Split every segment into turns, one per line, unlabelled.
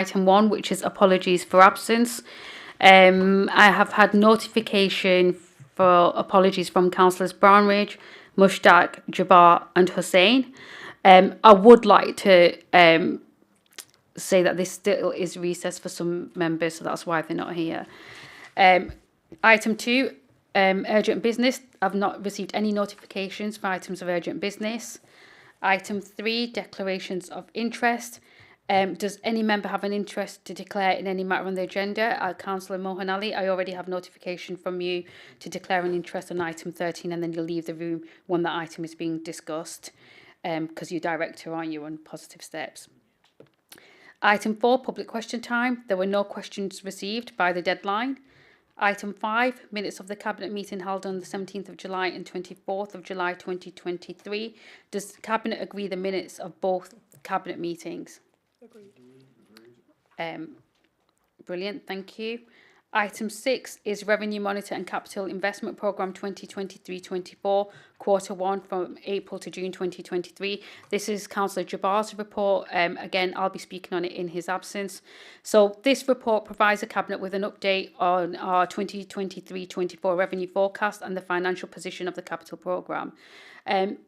item 1, which is apologies for absence. I have had notification for apologies from councillors Brownridge, Mushtaq, Jabbar and Hussain. I would like to say that this still is recessed for some members, so that's why they're not here. Item 2, urgent business. I've not received any notifications for items of urgent business. Item 3, declarations of interest. Does any member have an interest to declare in any matter on the agenda? Councillor Mohan Ali, I already have notification from you to declare an interest on item 13, and then you'll leave the room when that item is being discussed, because you're director, aren't you, on Positive Steps. Item 4, public question time. There were no questions received by the deadline. Item 5, minutes of the Cabinet meeting held on the 17th of July and 24th of July 2023. Does the Cabinet agree the minutes of both Cabinet meetings? Agreed. Brilliant, thank you. Item 6 is Revenue Monitor and Capital Investment Programme 2023-24, Quarter 1 from April to June 2023. This is Councillor Jabbar's report. Again, I'll be speaking on it in his absence. So this report provides the Cabinet with an update on our 2023-24 revenue forecast and the financial position of the capital programme.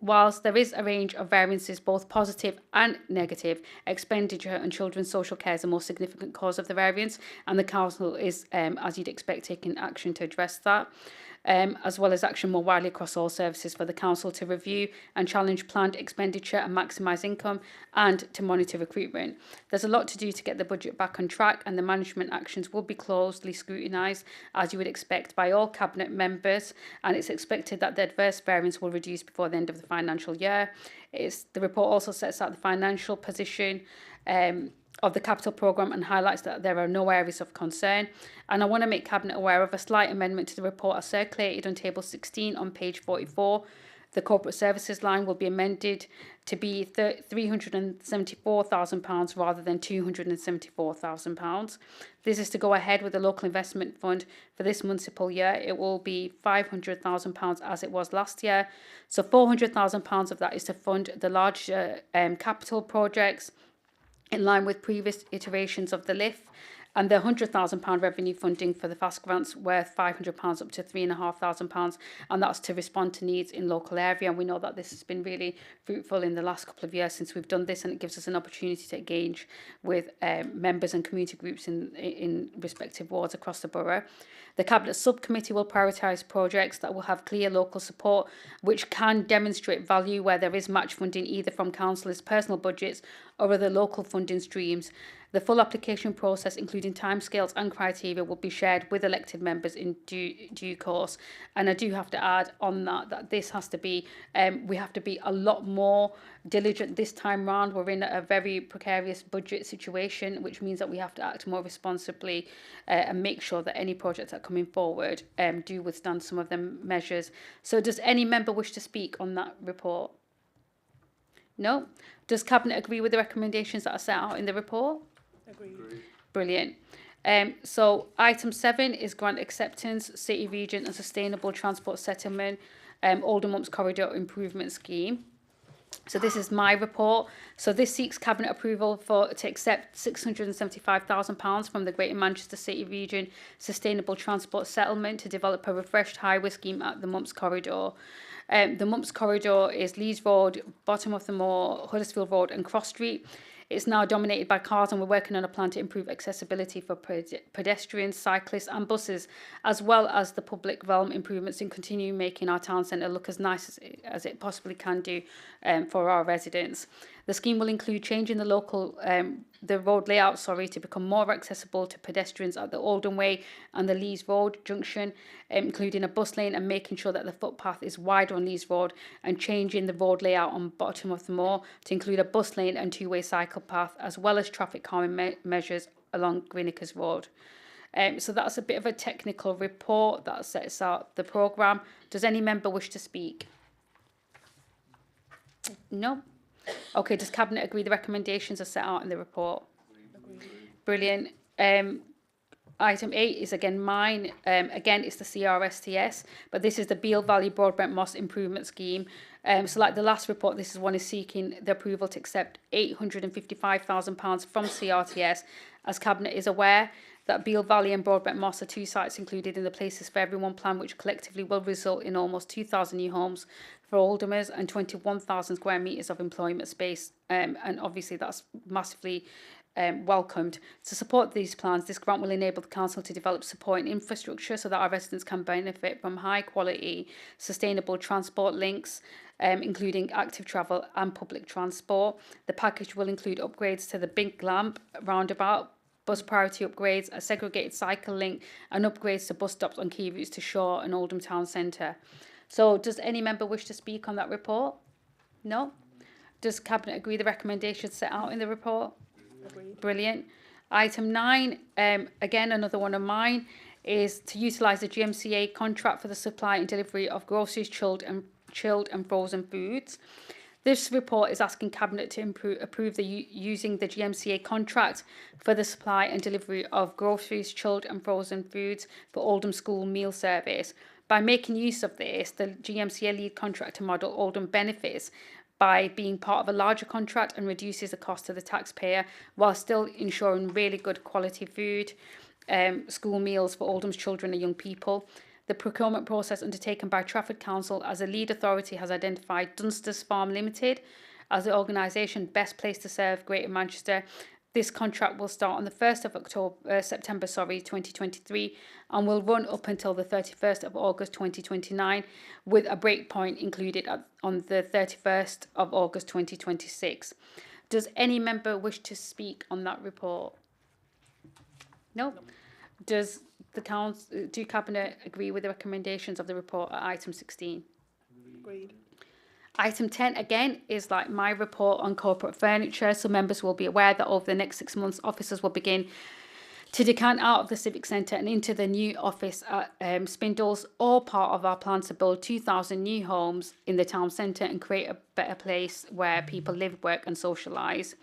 Whilst there is a range of variances, both positive and negative, expenditure on children's social care is the most significant cause of the variance, and the Council is, as you'd expect, taking action to address that. As well as action more widely across all services for the Council to review and challenge planned expenditure and maximise income, and to monitor recruitment. There's a lot to do to get the budget back on track, and the management actions will be closely scrutinised, as you would expect, by all Cabinet members, and it's expected that the adverse variance will reduce before the end of the financial year. The report also sets out the financial position of the capital programme and highlights that there are no areas of concern. And I want to make Cabinet aware of a slight amendment to the report as circulated on table 16 on page 44. The corporate services line will be amended to be £374,000 rather than £274,000. This is to go ahead with the local investment fund for this municipal year. It will be £500,000 as it was last year. So £400,000 of that is to fund the larger capital projects in line with previous iterations of the LIF, and the £100,000 revenue funding for the FAST grants worth £500 up to £3,500, and that's to respond to needs in local area. And we know that this has been really fruitful in the last couple of years since we've done this, and it gives us an opportunity to engage with members and community groups in respective wards across the borough. The Cabinet Subcommittee will prioritise projects that will have clear local support, which can demonstrate value where there is match funding either from councillors' personal budgets or other local funding streams. The full application process, including timescales and criteria, will be shared with elected members in due course. And I do have to add on that this has to be, we have to be a lot more diligent this time round. We're in a very precarious budget situation, which means that we have to act more responsibly and make sure that any projects that are coming forward do withstand some of the measures. So does any member wish to speak on that report? No? Does Cabinet agree with the recommendations that are set out in the report?
Agreed.
Brilliant. So item 7 is grant acceptance, City Region and Sustainable Transport Settlement, Oldham Corridor Improvement Scheme. So this is my report. So this seeks Cabinet approval to accept £675,000 from the Greater Manchester City Region Sustainable Transport Settlement to develop a refreshed highway scheme at the Mumps Corridor. The Mumps Corridor is Lees Road, Bottom of the Moor, Huddersfield Road and Cross Street. It's now dominated by cars, and we're working on a plan to improve accessibility for pedestrians, cyclists and buses, as well as the public realm improvements, and continue making our town centre look as nice as it possibly can do for our residents. The scheme will include changing the road layout to become more accessible to pedestrians at the Oldham Way and the Lees Road junction, including a bus lane, and making sure that the footpath is wider on Lees Road, and changing the road layout on Bottom of the Moor to include a bus lane and two-way cycle path, as well as traffic calming measures along Greenacres Road. So that's a bit of a technical report that sets out the programme. Does any member wish to speak? No? Okay, does Cabinet agree the recommendations are set out in the report?
Agreed.
Brilliant. Item 8 is again mine. Again, it's the CRSTS, but this is the Beale Valley Broadbent Moss Improvement Scheme. So like the last report, this is one is seeking the approval to accept £855,000 from CRTS. As Cabinet is aware, that Beale Valley and Broadbent Moss are two sites included in the Places for Everyone plan, which collectively will result in almost 2,000 new homes for Oldhamers and 21,000 square metres of employment space. And obviously that's massively welcomed. To support these plans, this grant will enable the council to develop support and infrastructure so that our residents can benefit from high quality, sustainable transport links, including active travel and public transport. The package will include upgrades to the Big Lamp roundabout, bus priority upgrades, a segregated cycle link, and upgrades to bus stops on key routes to Shore and Oldham Town Centre. So does any member wish to speak on that report? No? Does Cabinet agree the recommendations set out in the report?
Agreed.
Brilliant. Item 9, again, another one of mine, is to utilise the GMCA contract for the supply and delivery of groceries, chilled and frozen foods. This report is asking Cabinet to approve using the GMCA contract for the supply and delivery of groceries, chilled and frozen foods for Oldham School Meal Service. By making use of this, the GMCA lead contractor model, Oldham benefits by being part of a larger contract and reduces the cost to the taxpayer while still ensuring really good quality food, school meals for Oldham's children and young people. The procurement process undertaken by Trafford Council as a lead authority has identified Dunster's Farm Limited as the organisation best placed to serve Greater Manchester. This contract will start on the 1st of September 2023 and will run up until the 31st of August 2029 with a breakpoint included on the 31st of August 2026. Does any member wish to speak on that report? No? Does do Cabinet agree with the recommendations of the report at item 16?
Agreed.
Item 10, again, is like my report on corporate furniture. So members will be aware that over the next 6 months, officers will begin to decant out of the Civic Centre and into the new office at Spindles, all part of our plan to build 2,000 new homes in the town centre and create a better place where people live, work and socialise.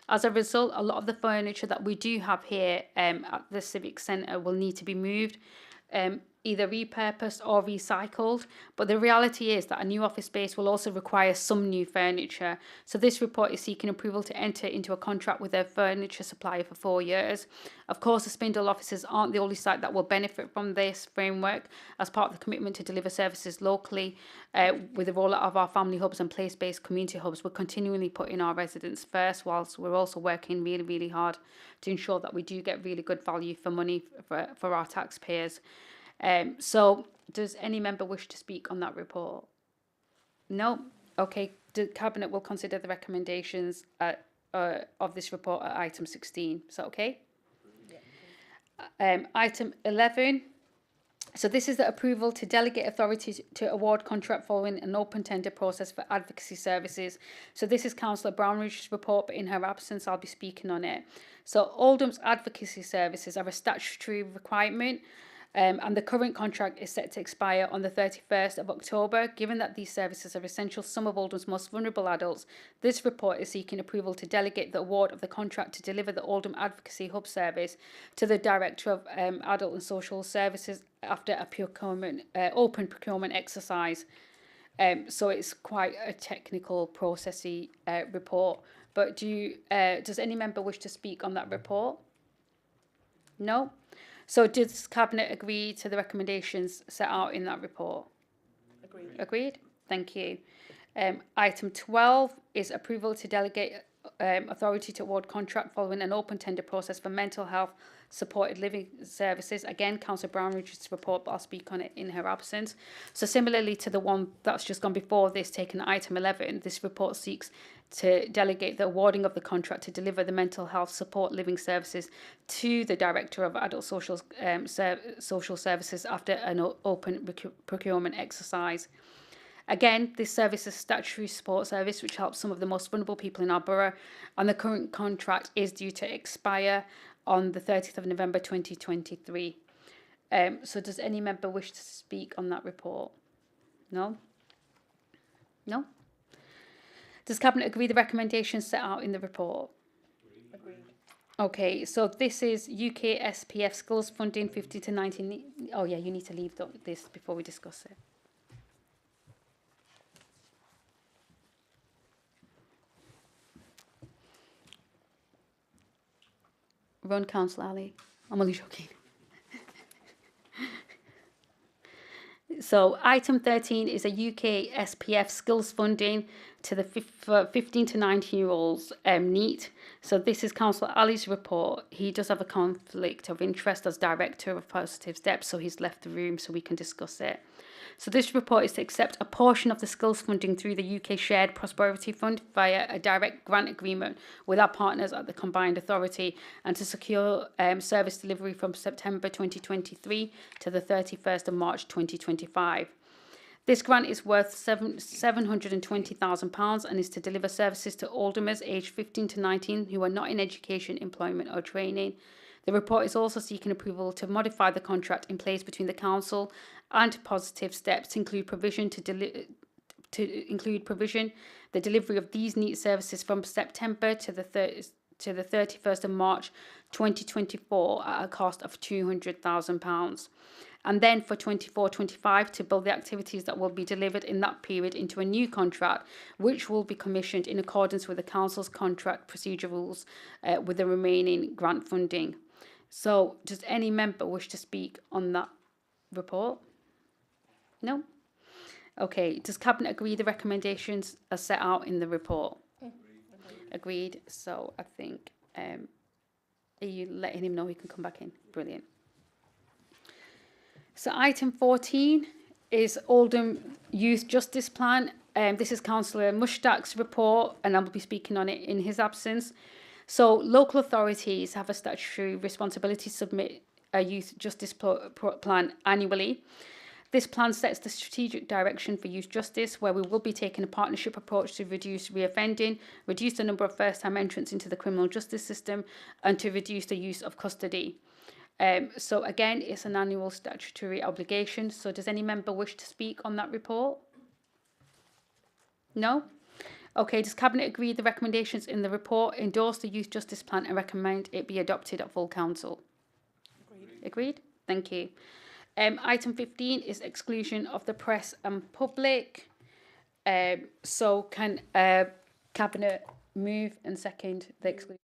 As a result, a lot of the furniture that we do have here at the Civic Centre will need to be moved, either repurposed or recycled. But the reality is that a new office space will also require some new furniture. So this report is seeking approval to enter into a contract with a furniture supplier for 4 years. Of course, the Spindle offices aren't the only site that will benefit from this framework. As part of the commitment to deliver services locally, with the rollout of our family hubs and place-based community hubs, we're continually putting our residents first, whilst we're also working really, really hard to ensure that we do get really good value for money for our taxpayers. So does any member wish to speak on that report? No? Okay, the Cabinet will consider the recommendations of this report at item 16. Is that okay? Yeah. Item 11. So this is the approval to delegate authority to award contract following an open tender process for advocacy services. So this is Councillor Brownridge's report, but in her absence, I'll be speaking on it. So Oldham's advocacy services are a statutory requirement. And the current contract is set to expire on the 31st of October. Given that these services are essential to some of Oldham's most vulnerable adults, this report is seeking approval to delegate the award of the contract to deliver the Oldham Advocacy Hub service to the Director of Adult and Social Services after a open procurement exercise. So it's quite a technical, processy report. But does any member wish to speak on that report? No? So does Cabinet agree to the recommendations set out in that report?
Agreed.
Agreed? Thank you. Item 12 is approval to delegate authority to award contract following an open tender process for mental health supported living services. Again, Councillor Brownridge's report, but I'll speak on it in her absence. So similarly to the one that's just gone before this, taken item 11, this report seeks to delegate the awarding of the contract to deliver the mental health support living services to the Director of Adult Social Services after an open procurement exercise. Again, this service is a statutory support service which helps some of the most vulnerable people in our borough, and the current contract is due to expire on the 30th of November 2023. So does any member wish to speak on that report? No? No? Does Cabinet agree the recommendations set out in the report?
Agreed.
Okay, so this is UK SPF Skills Funding 15 to 19. Oh yeah, you need to leave this before we discuss it. Run, Council Ali. I'm only joking. So item 13 is a UK SPF skills funding to the 15 to 19-year-olds NEET. So this is Councillor Ali's report. He does have a conflict of interest as Director of Positive Steps, so he's left the room so we can discuss it. So this report is to accept a portion of the skills funding through the UK Shared Prosperity Fund via a direct grant agreement with our partners at the Combined Authority, and to secure service delivery from September 2023 to the 31st of March 2025. This grant is worth £720,000 and is to deliver services to Oldhamers aged 15 to 19 who are not in education, employment or training. The report is also seeking approval to modify the contract in place between the Council and Positive Steps to include provision the delivery of these NEET services from September to the 31st of March 2024 at a cost of £200,000. And then for 24-25 to build the activities that will be delivered in that period into a new contract, which will be commissioned in accordance with the Council's contract procedure rules with the remaining grant funding. So does any member wish to speak on that report? No? Okay, does Cabinet agree the recommendations are set out in the report? Agreed. So I think, are you letting him know he can come back in? Brilliant. So item 14 is Oldham Youth Justice Plan. This is Councillor Mushtaq's report, and I will be speaking on it in his absence. So local authorities have a statutory responsibility to submit a youth justice plan annually. This plan sets the strategic direction for youth justice, where we will be taking a partnership approach to reduce reoffending, reduce the number of first-time entrants into the criminal justice system, and to reduce the use of custody. So again, it's an annual statutory obligation. So does any member wish to speak on that report? No? Okay, does Cabinet agree the recommendations in the report, endorse the Youth Justice Plan and recommend it be adopted at full council? Agreed? Thank you. Item 15 is exclusion of the press and public. So can Cabinet move and second the exclusion?